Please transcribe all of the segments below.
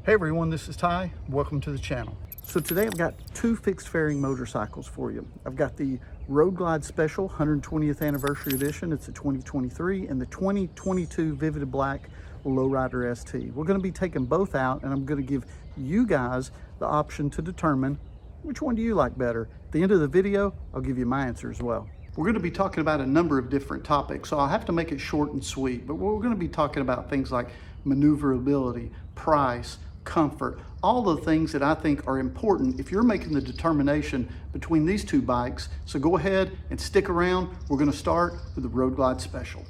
Hey everyone, this is Ty. Welcome to the channel. So today I've got two fixed fairing motorcycles for you. I've got the Road Glide Special 120th Anniversary Edition. It's a 2023, and the 2022 Vivid Black Lowrider ST. We're going to be taking both out, and I'm going to give you guys the option to determine which one do you like better. At the end of the video, I'll give you my answer as well. We're going to be talking about a number of different topics, so I'll have to make it short and sweet, but we're going to be talking about things like maneuverability, price, comfort, all the things that I think are important if you're making the determination between these two bikes. So go ahead and stick around. We're going to start with the Road Glide Special.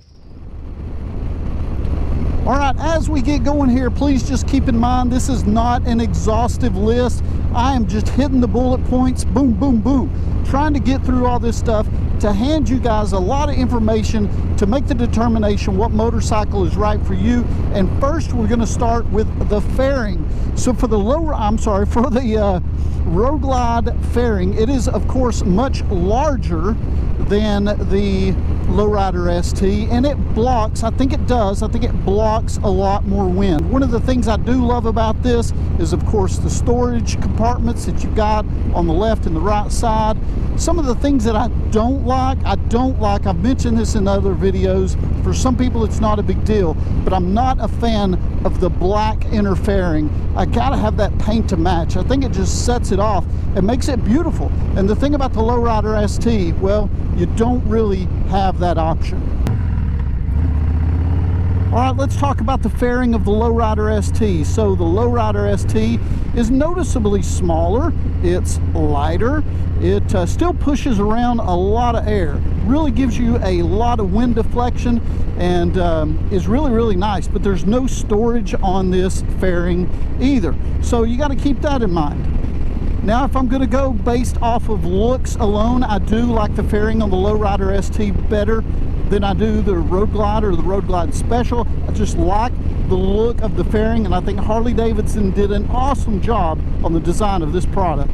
All right, as we get going here, please just keep in mind this is not an exhaustive list. I am just hitting the bullet points, boom, boom, boom, trying to get through all this stuff to hand you guys a lot of information to make the determination what motorcycle is right for you. And first, we're going to start with the fairing. So for the Road Glide fairing, it is of course much larger than the Lowrider ST, and it blocks, I think it blocks a lot more wind. One of the things I do love about this is of course the storage compartments that you've got on the left and the right side. Some of the things that I don't like, I've mentioned this in other videos, for some people it's not a big deal, but I'm not a fan of the black inner fairing. I gotta have that paint to match. I think it just sets it off and makes it beautiful. And the thing about the Lowrider ST, well, you don't really have that option. All right, let's talk about the fairing of the Lowrider ST. So the Lowrider ST is noticeably smaller, it's lighter, it still pushes around a lot of air, really gives you a lot of wind deflection, and is really, really nice. But there's no storage on this fairing either, so you got to keep that in mind. Now, if I'm going to go based off of looks alone, I do like the fairing on the Lowrider ST better than I do the Road Glide or the Road Glide Special. I just like the look of the fairing, and I think Harley Davidson did an awesome job on the design of this product.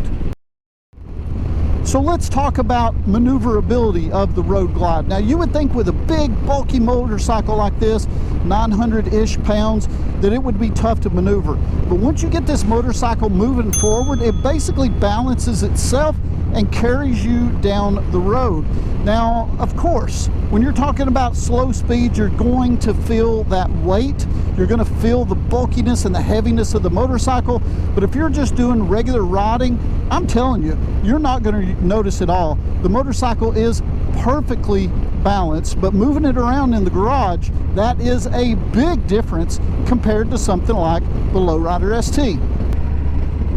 So let's talk about maneuverability of the Road Glide. Now, you would think with a big bulky motorcycle like this, 900-ish pounds, that it would be tough to maneuver. But once you get this motorcycle moving forward, it basically balances itself and carries you down the road. Now, of course, when you're talking about slow speed, you're going to feel that weight. You're going to feel the bulkiness and the heaviness of the motorcycle. But if you're just doing regular riding, I'm telling you, you're not going to notice it all. The motorcycle is perfectly balanced, but moving it around in the garage, that is a big difference compared to something like the Lowrider ST.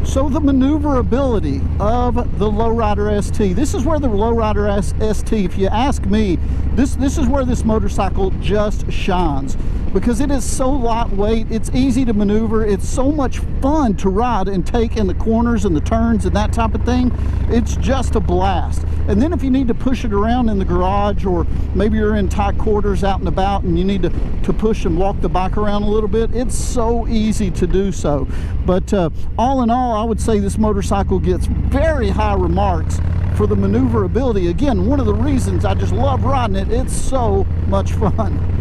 So the maneuverability of the Lowrider ST, this is where the Lowrider ST, if you ask me, this is where this motorcycle just shines, because it is so lightweight, it's easy to maneuver, it's so much fun to ride and take in the corners and the turns and that type of thing. It's just a blast. And then if you need to push it around in the garage, or maybe you're in tight quarters out and about and you need to push and walk the bike around a little bit, it's so easy to do so. But all in all, I would say this motorcycle gets very high remarks for the maneuverability. Again, one of the reasons I just love riding it, it's so much fun.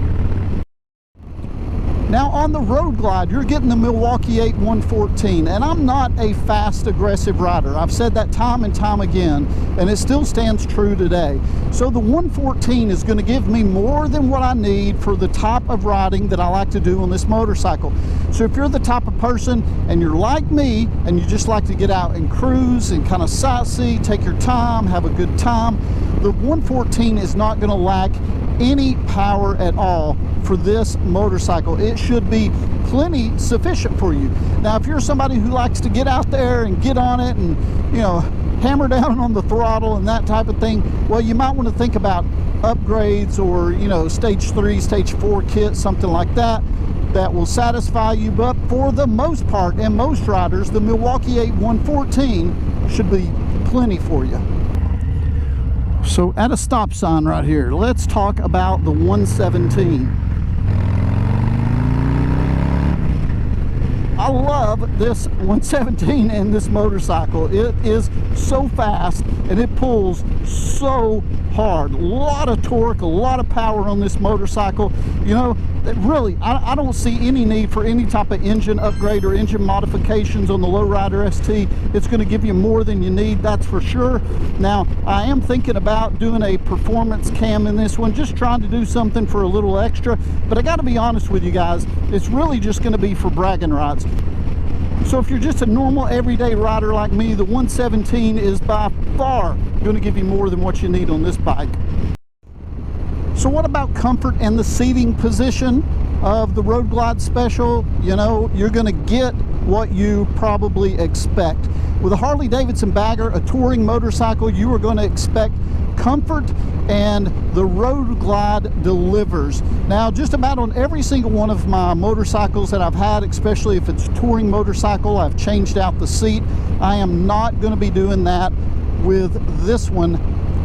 Now on the Road Glide, you're getting the Milwaukee 8 114, and I'm not a fast, aggressive rider. I've said that time and time again, and it still stands true today. So the 114 is going to give me more than what I need for the type of riding that I like to do on this motorcycle. So if you're the type of person and you're like me and you just like to get out and cruise and kind of sightsee, take your time, have a good time, the 114 is not going to lack any power at all for this motorcycle. It should be plenty sufficient for you. Now, if you're somebody who likes to get out there and get on it and, you know, hammer down on the throttle and that type of thing, well, you might want to think about upgrades, or, you know, stage 3, stage 4 kit, something like that, that will satisfy you. But for the most part, and most riders, the Milwaukee 8 114 should be plenty for you. So at a stop sign right here, let's talk about the 117. I love this 117 and this motorcycle. It is so fast and it pulls so hard. A lot of torque, a lot of power on this motorcycle. You know, really, I don't see any need for any type of engine upgrade or engine modifications on the Lowrider ST. It's going to give you more than you need, that's for sure. Now, I am thinking about doing a performance cam in this one, just trying to do something for a little extra. But I got to be honest with you guys, it's really just going to be for bragging rights. So if you're just a normal everyday rider like me, the 117 is by far going to give you more than what you need on this bike. So what about comfort and the seating position of the Road Glide Special? You know, you're going to get what you probably expect. With a Harley Davidson bagger, a touring motorcycle, you are going to expect comfort, and the Road Glide delivers. Now, just about on every single one of my motorcycles that I've had, especially if it's a touring motorcycle, I've changed out the seat. I am not going to be doing that with this one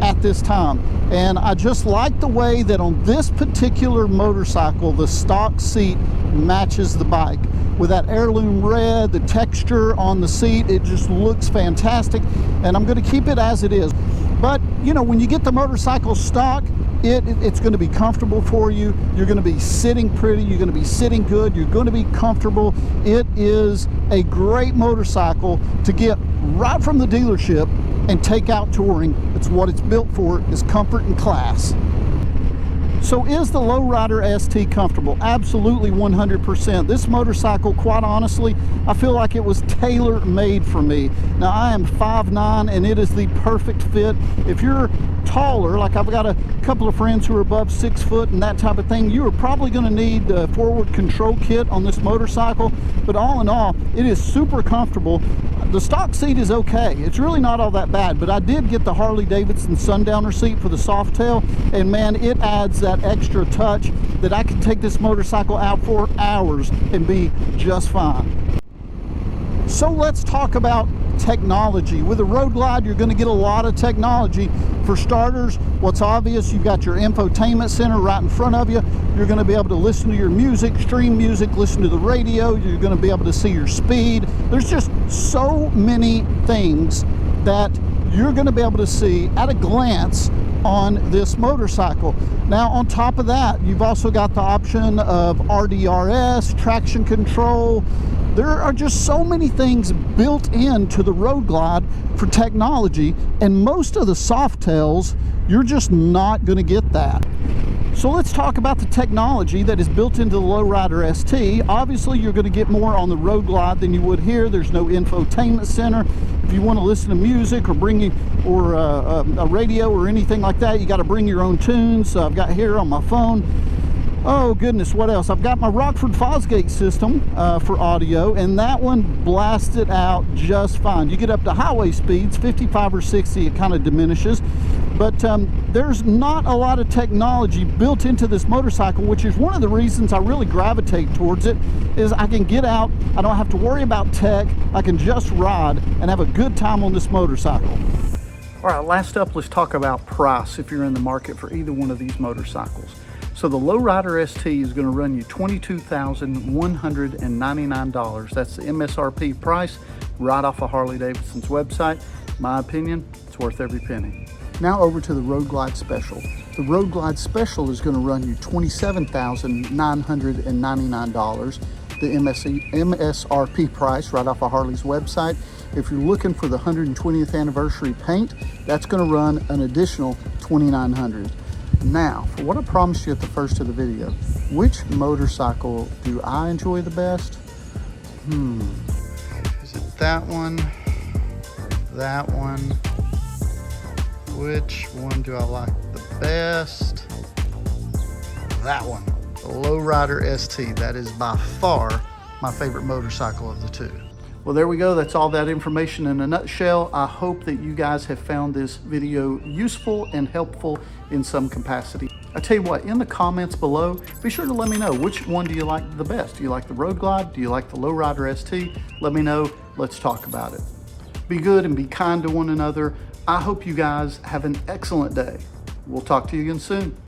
at this time. And I just like the way that on this particular motorcycle, the stock seat matches the bike. With that heirloom red, the texture on the seat, it just looks fantastic, and I'm going to keep it as it is. But, you know, when you get the motorcycle stock, it's going to be comfortable for you. You're going to be sitting pretty. You're going to be sitting good. You're going to be comfortable. It is a great motorcycle to get right from the dealership and take out touring. It's what it's built for, is comfort and class. So is the Lowrider ST comfortable? Absolutely, 100%. This motorcycle, quite honestly, I feel like it was tailor-made for me. Now, I am 5'9", and it is the perfect fit. If you're taller, like I've got a couple of friends who are above 6 foot and that type of thing, you are probably going to need the forward control kit on this motorcycle. But all in all, it is super comfortable. The stock seat is okay. It's really not all that bad, but I did get the Harley Davidson Sundowner seat for the soft tail, and man, it adds that extra touch that I can take this motorcycle out for hours and be just fine. So let's talk about technology. With a Road Glide, you're going to get a lot of technology. For starters, what's obvious, you've got your infotainment center right in front of you. You're going to be able to listen to your music, stream music, listen to the radio. You're going to be able to see your speed. There's just so many things that you're going to be able to see at a glance on this motorcycle. Now, on top of that, you've also got the option of RDRS, traction control. There are just so many things built into the Road Glide for technology, and most of the Softails, you're just not going to get that. So let's talk about the technology that is built into the Lowrider ST. Obviously, you're going to get more on the Road Glide than you would here. There's no infotainment center. If you want to listen to music or a radio or anything like that, you got to bring your own tunes. So I've got here on my phone. Oh goodness, what else? I've got my Rockford Fosgate system for audio, and that one blasted out just fine. You get up to highway speeds, 55 or 60, it kind of diminishes. But there's not a lot of technology built into this motorcycle, which is one of the reasons I really gravitate towards it, is I can get out, I don't have to worry about tech, I can just ride and have a good time on this motorcycle. All right, last up, let's talk about price if you're in the market for either one of these motorcycles. So the Lowrider ST is going to run you $22,199. That's the MSRP price right off of Harley Davidson's website. My opinion, it's worth every penny. Now over to the Road Glide Special. The Road Glide Special is going to run you $27,999. The MSRP price right off of Harley's website. If you're looking for the 120th anniversary paint, that's going to run an additional $2,900. Now, for what I promised you at the first of the video, which motorcycle do I enjoy the best? Is it that one? That one? Which one do I like the best? That one, the Lowrider ST. That is by far my favorite motorcycle of the two. Well, there we go. That's all that information in a nutshell. I hope that you guys have found this video useful and helpful in some capacity. I tell you what, in the comments below, be sure to let me know, which one do you like the best? Do you like the Road Glide? Do you like the Lowrider ST? Let me know. Let's talk about it. Be good and be kind to one another. I hope you guys have an excellent day. We'll talk to you again soon.